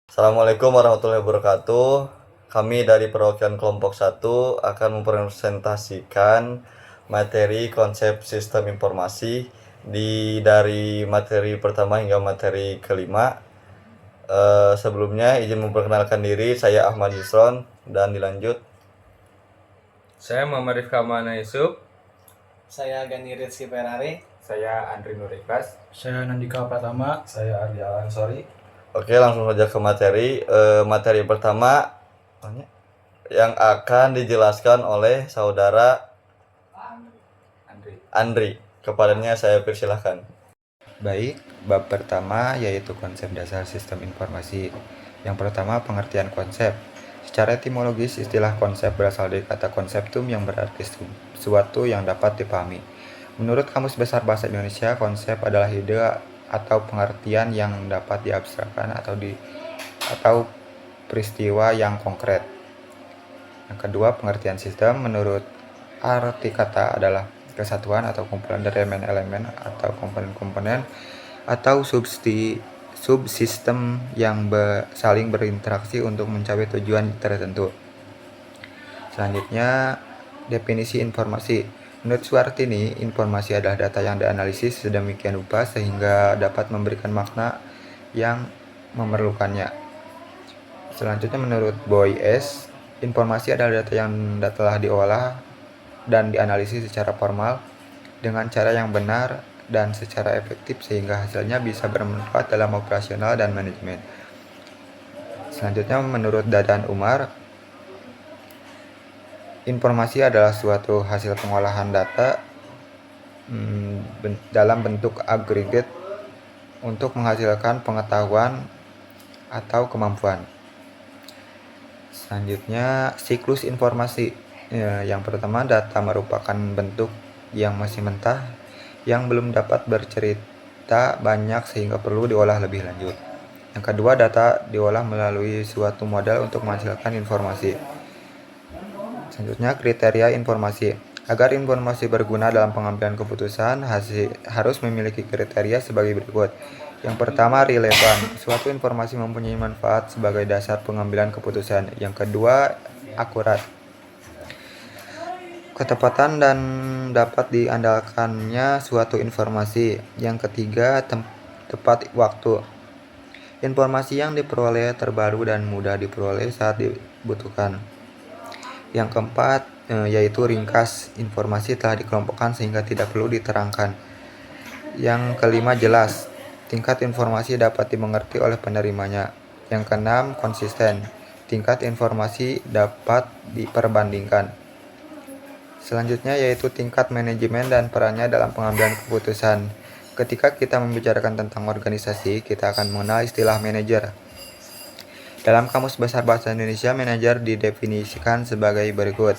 Assalamualaikum warahmatullahi wabarakatuh. Kami dari perwakilan kelompok 1 akan mempresentasikan materi konsep sistem informasi dari materi pertama hingga materi kelima. Sebelumnya izin memperkenalkan diri, saya Ahmad Yusron dan dilanjut. Saya Muhammad Rifka Maulana Yusuf. Saya Gani Rizky Ferrari. Saya Andri Nurikas. Saya Nandika Pratama. Saya Arya Ansori. Oke, langsung saja ke materi. Materi pertama yang akan dijelaskan oleh saudara Andri. Kepadanya saya persilahkan. Baik, bab pertama yaitu konsep dasar sistem informasi. Yang pertama, pengertian konsep. Secara etimologis, istilah konsep berasal dari kata konseptum yang berarti sesuatu yang dapat dipahami. Menurut Kamus Besar Bahasa Indonesia, konsep adalah ide atau pengertian yang dapat diabstrakkan atau peristiwa yang konkret. Yang kedua, pengertian sistem. Menurut arti kata adalah kesatuan atau kumpulan dari elemen-elemen atau komponen-komponen atau subsistem yang saling berinteraksi untuk mencapai tujuan tertentu. Selanjutnya, definisi informasi. Menurut Suartini, informasi adalah data yang dianalisis sedemikian rupa sehingga dapat memberikan makna yang memerlukannya. Selanjutnya, menurut Boy S., informasi adalah data yang telah diolah dan dianalisis secara formal dengan cara yang benar dan secara efektif sehingga hasilnya bisa bermanfaat dalam operasional dan manajemen. Selanjutnya, menurut Dadan Umar, informasi adalah suatu hasil pengolahan data dalam bentuk agregat untuk menghasilkan pengetahuan atau kemampuan. Selanjutnya, siklus informasi. Yang pertama, data merupakan bentuk yang masih mentah, yang belum dapat bercerita banyak sehingga perlu diolah lebih lanjut. Yang kedua, data diolah melalui suatu model untuk menghasilkan informasi. Selanjutnya, kriteria informasi. Agar informasi berguna dalam pengambilan keputusan, harus memiliki kriteria sebagai berikut. Yang pertama, relevan. Suatu informasi mempunyai manfaat sebagai dasar pengambilan keputusan. Yang kedua, akurat. Ketepatan dan dapat diandalkannya suatu informasi. Yang ketiga, tepat waktu. Informasi yang diperoleh terbaru dan mudah diperoleh saat dibutuhkan. Yang keempat, yaitu ringkas. Informasi telah dikelompokkan sehingga tidak perlu diterangkan. Yang kelima, jelas. Tingkat informasi dapat dimengerti oleh penerimanya. Yang keenam, konsisten. Tingkat informasi dapat diperbandingkan. Selanjutnya yaitu tingkat manajemen dan perannya dalam pengambilan keputusan. Ketika kita membicarakan tentang organisasi, kita akan mengenal istilah manajer. Dalam Kamus Besar Bahasa Indonesia, manajer didefinisikan sebagai berikut.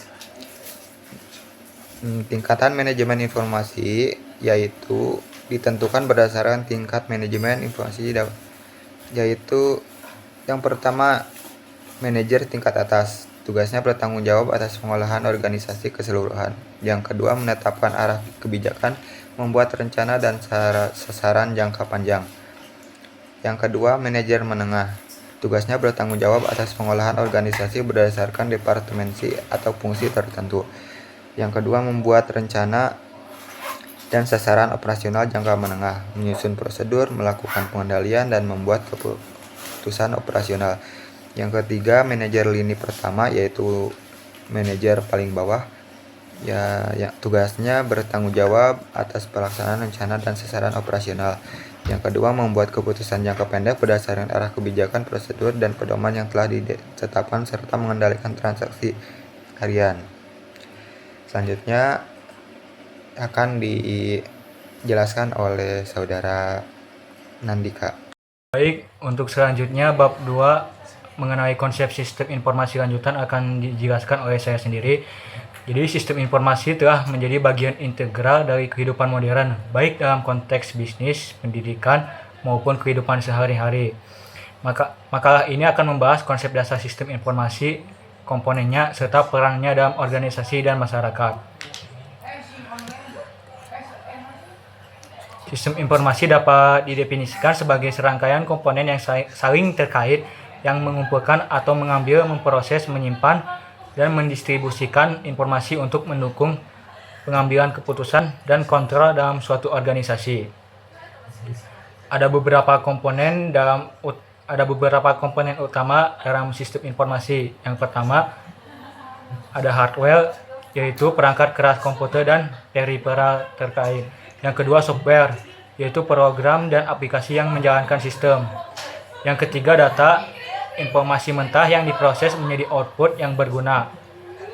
Tingkatan manajemen informasi yaitu ditentukan berdasarkan tingkat manajemen informasi, yaitu yang pertama, manajer tingkat atas. Tugasnya bertanggung jawab atas pengolahan organisasi keseluruhan. Yang kedua, menetapkan arah kebijakan, membuat rencana dan sasaran jangka panjang. Yang kedua, manajer menengah. Tugasnya bertanggung jawab atas pengolahan organisasi berdasarkan departemensi atau fungsi tertentu. Yang kedua, membuat rencana dan sasaran operasional jangka menengah, menyusun prosedur, melakukan pengendalian, dan membuat keputusan operasional. Yang ketiga, manajer lini pertama, yaitu manajer paling bawah. Yang tugasnya bertanggung jawab atas pelaksanaan rencana dan sasaran operasional. Yang kedua, membuat keputusan jangka pendek berdasarkan arah kebijakan, prosedur, dan pedoman yang telah ditetapkan serta mengendalikan transaksi harian. Selanjutnya akan dijelaskan oleh saudara Nandika. Baik, untuk selanjutnya bab 2 mengenai konsep sistem informasi lanjutan akan dijelaskan oleh saya sendiri. Jadi sistem informasi telah menjadi bagian integral dari kehidupan modern, baik dalam konteks bisnis, pendidikan, maupun kehidupan sehari-hari. Makalah ini akan membahas konsep dasar sistem informasi, komponennya, serta perannya dalam organisasi dan masyarakat. Sistem informasi dapat didefinisikan sebagai serangkaian komponen yang saling terkait yang mengumpulkan atau mengambil, memproses, menyimpan, dan mendistribusikan informasi untuk mendukung pengambilan keputusan dan kontrol dalam suatu organisasi. Ada beberapa komponen utama dalam sistem informasi. Yang pertama ada hardware, yaitu perangkat keras komputer dan peripheral terkait. Yang kedua software, yaitu program dan aplikasi yang menjalankan sistem. Yang ketiga data, informasi mentah yang diproses menjadi output yang berguna.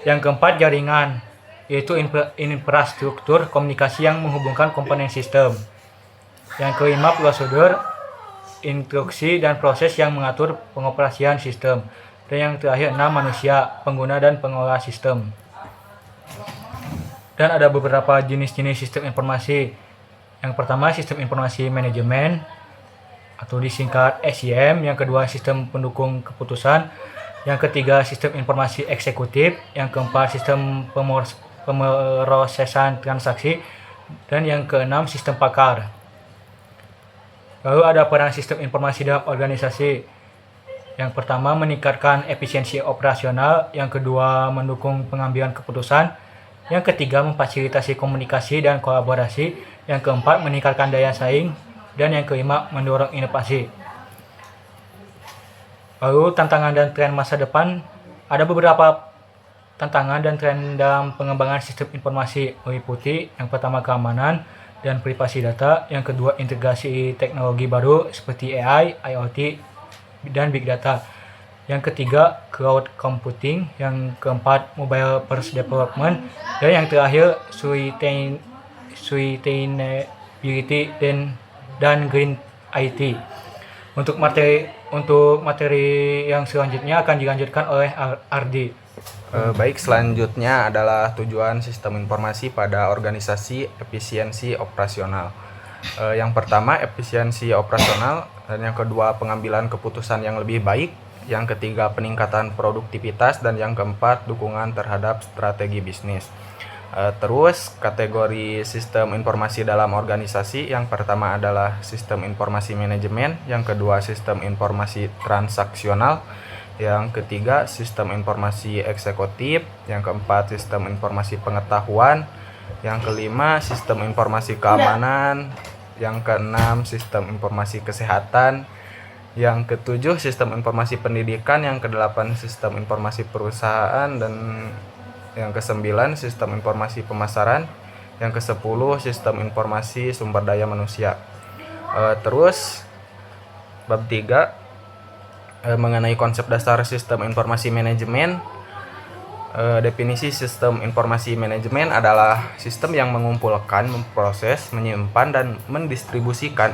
Yang keempat jaringan, yaitu infrastruktur komunikasi yang menghubungkan komponen sistem. Yang kelima prosedur, instruksi dan proses yang mengatur pengoperasian sistem. Dan yang terakhir 6 manusia, pengguna dan pengelola sistem. Dan ada beberapa jenis-jenis sistem informasi. Yang pertama sistem informasi manajemen atau disingkat SIM, yang kedua sistem pendukung keputusan, yang ketiga sistem informasi eksekutif, yang keempat sistem pemrosesan transaksi, dan yang keenam sistem pakar. Lalu ada peran sistem informasi dalam organisasi. Yang pertama meningkatkan efisiensi operasional, yang kedua mendukung pengambilan keputusan, yang ketiga memfasilitasi komunikasi dan kolaborasi, yang keempat meningkatkan daya saing, dan yang kelima mendorong inovasi. Lalu tantangan dan tren masa depan. Ada beberapa tantangan dan tren dalam pengembangan sistem informasi, meliputi yang pertama keamanan dan privasi data, yang kedua integrasi teknologi baru seperti AI, IoT, dan big data, yang ketiga cloud computing, yang keempat mobile first development, dan yang terakhir sustainability dan green IT. Untuk materi yang selanjutnya akan dilanjutkan oleh Ardi. Baik, selanjutnya adalah tujuan sistem informasi pada organisasi, efisiensi operasional. Yang pertama efisiensi operasional, dan yang kedua pengambilan keputusan yang lebih baik, yang ketiga peningkatan produktivitas, dan yang keempat dukungan terhadap strategi bisnis. Terus kategori sistem informasi dalam organisasi, yang pertama adalah sistem informasi manajemen, yang kedua sistem informasi transaksional, yang ketiga sistem informasi eksekutif, yang keempat sistem informasi pengetahuan, yang kelima sistem informasi keamanan, yang keenam sistem informasi kesehatan, yang ketujuh sistem informasi pendidikan, yang kedelapan sistem informasi perusahaan, dan yang kesembilan sistem informasi pemasaran, yang kesepuluh sistem informasi sumber daya manusia. Terus bab 3 mengenai konsep dasar sistem informasi manajemen. Definisi sistem informasi manajemen adalah sistem yang mengumpulkan, memproses, menyimpan, dan mendistribusikan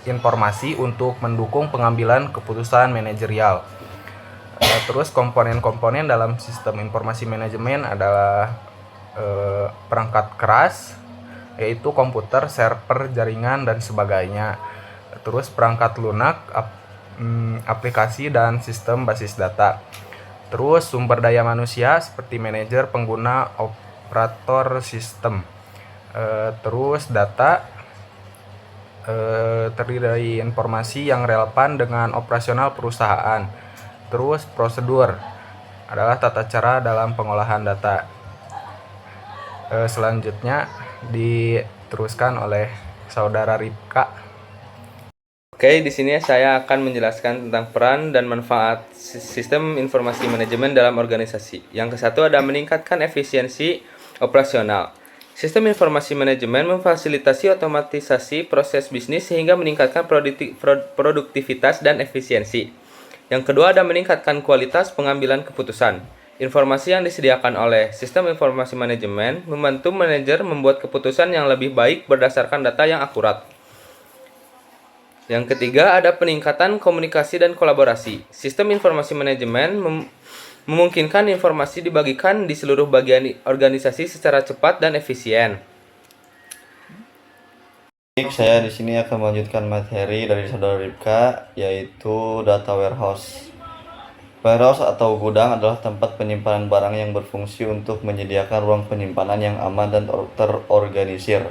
informasi untuk mendukung pengambilan keputusan manajerial. Terus komponen-komponen dalam sistem informasi manajemen adalah perangkat keras, yaitu komputer, server, jaringan, dan sebagainya. Terus perangkat lunak, aplikasi, dan sistem basis data. Terus sumber daya manusia seperti manajer, pengguna, operator sistem. Terus data terdiri dari informasi yang relevan dengan operasional perusahaan. Terus prosedur adalah tata cara dalam pengolahan data. Selanjutnya diteruskan oleh saudara Ripka. Oke, di sini saya akan menjelaskan tentang peran dan manfaat sistem informasi manajemen dalam organisasi. Yang kesatu ada meningkatkan efisiensi operasional. Sistem informasi manajemen memfasilitasi otomatisasi proses bisnis sehingga meningkatkan produktivitas dan efisiensi. Yang kedua ada meningkatkan kualitas pengambilan keputusan. Informasi yang disediakan oleh sistem informasi manajemen membantu manajer membuat keputusan yang lebih baik berdasarkan data yang akurat. Yang ketiga ada peningkatan komunikasi dan kolaborasi. Sistem informasi manajemen memungkinkan informasi dibagikan di seluruh bagian organisasi secara cepat dan efisien. Saya di sini akan melanjutkan materi dari saudara Ripka, yaitu data warehouse. Warehouse atau gudang adalah tempat penyimpanan barang yang berfungsi untuk menyediakan ruang penyimpanan yang aman dan terorganisir.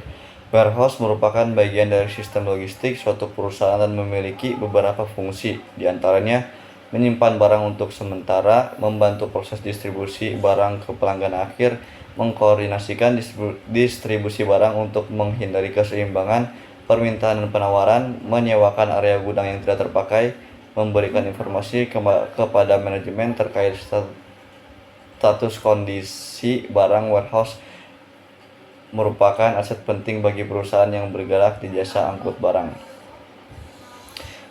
Warehouse merupakan bagian dari sistem logistik suatu perusahaan dan memiliki beberapa fungsi, di antaranya menyimpan barang untuk sementara, membantu proses distribusi barang ke pelanggan akhir, mengkoordinasikan distribusi barang untuk menghindari keseimbangan permintaan dan penawaran, menyewakan area gudang yang tidak terpakai, memberikan informasi kepada manajemen terkait status kondisi barang. Warehouse merupakan aset penting bagi perusahaan yang bergerak di jasa angkut barang.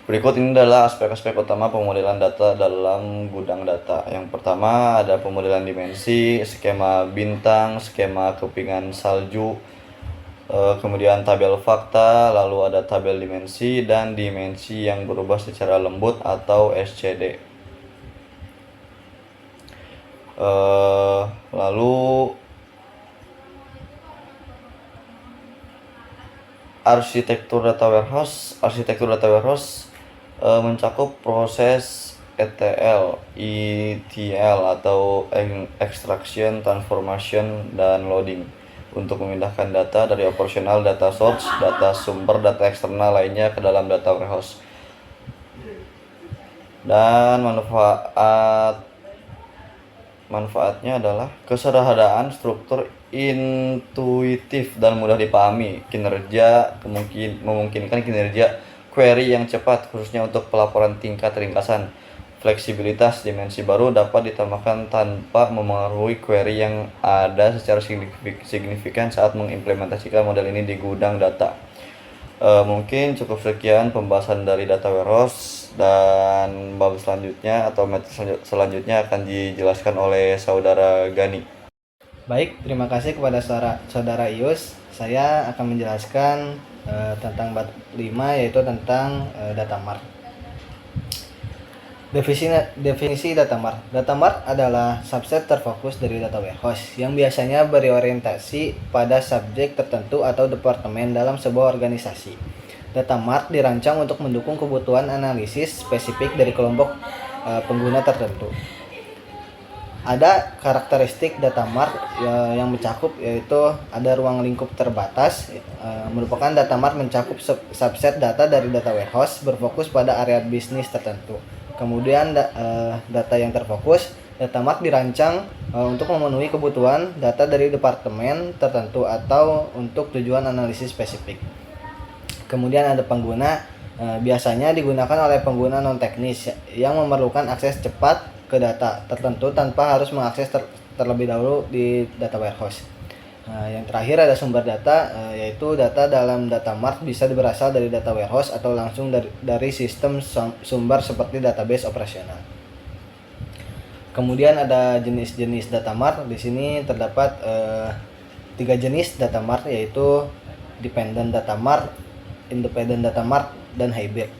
Berikut ini adalah aspek-aspek utama pemodelan data dalam gudang data. Yang pertama ada pemodelan dimensi, skema bintang, skema kepingan salju, kemudian tabel fakta, lalu ada tabel dimensi dan dimensi yang berubah secara lembut atau SCD. Lalu arsitektur data warehouse mencakup proses ETL, ETL atau extraction, transformation, dan loading untuk memindahkan data dari operasional data source, data sumber data eksternal lainnya ke dalam data warehouse. Dan manfaatnya adalah kesederhanaan struktur intuitif dan mudah dipahami, memungkinkan kinerja query yang cepat khususnya untuk pelaporan tingkat ringkasan. Fleksibilitas dimensi baru dapat ditambahkan tanpa memengaruhi query yang ada secara signifikan saat mengimplementasikan model ini di gudang data. Mungkin cukup sekian pembahasan dari data warehouse, dan bab selanjutnya atau materi selanjutnya akan dijelaskan oleh saudara Gani. Baik, terima kasih kepada saudara Ius. Saya akan menjelaskan tentang bab 5, yaitu tentang data mart. Definisi data mart. Data mart adalah subset terfokus dari data warehouse yang biasanya berorientasi pada subjek tertentu atau departemen dalam sebuah organisasi. Data mart dirancang untuk mendukung kebutuhan analisis spesifik dari kelompok pengguna tertentu. Ada karakteristik data mart yang mencakup, yaitu ada ruang lingkup terbatas. Merupakan data mart mencakup subset data dari data warehouse berfokus pada area bisnis tertentu. Kemudian data yang terfokus, data mart dirancang untuk memenuhi kebutuhan data dari departemen tertentu atau untuk tujuan analisis spesifik. Kemudian ada pengguna, biasanya digunakan oleh pengguna non teknis yang memerlukan akses cepat ke data tertentu tanpa harus mengakses terlebih dahulu di data warehouse. Yang terakhir ada sumber data, yaitu data dalam data mart bisa berasal dari data warehouse atau langsung dari sistem sumber seperti database operasional. Kemudian ada jenis-jenis data mart. Di sini terdapat 3 jenis data mart, yaitu dependent data mart, independent data mart, dan hybrid.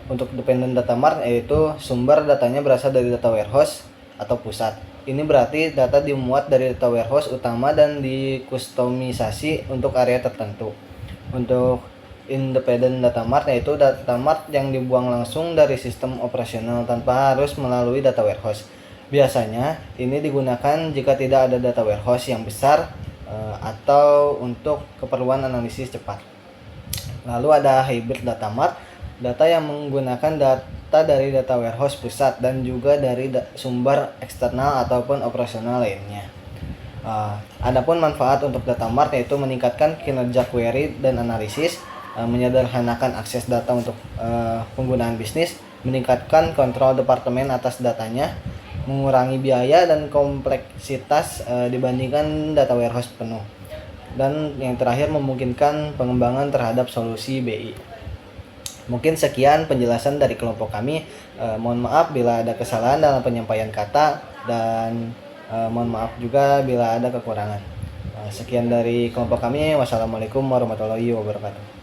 Untuk dependent data mart, yaitu sumber datanya berasal dari data warehouse atau pusat. Ini berarti data dimuat dari data warehouse utama dan dikustomisasi untuk area tertentu. Untuk independent data mart, yaitu data mart yang dibuang langsung dari sistem operasional tanpa harus melalui data warehouse. Biasanya ini digunakan jika tidak ada data warehouse yang besar atau untuk keperluan analisis cepat. Lalu ada hybrid data mart, data yang menggunakan data dari data warehouse pusat dan juga dari sumber eksternal ataupun operasional lainnya. Adapun manfaat untuk data mart, yaitu meningkatkan kinerja query dan analisis, menyederhanakan akses data untuk penggunaan bisnis, meningkatkan kontrol departemen atas datanya, mengurangi biaya dan kompleksitas dibandingkan data warehouse penuh. Dan yang terakhir, memungkinkan pengembangan terhadap solusi BI. Mungkin sekian penjelasan dari kelompok kami. Mohon maaf bila ada kesalahan dalam penyampaian kata, dan mohon maaf juga bila ada kekurangan. Sekian dari kelompok kami. Wassalamualaikum warahmatullahi wabarakatuh.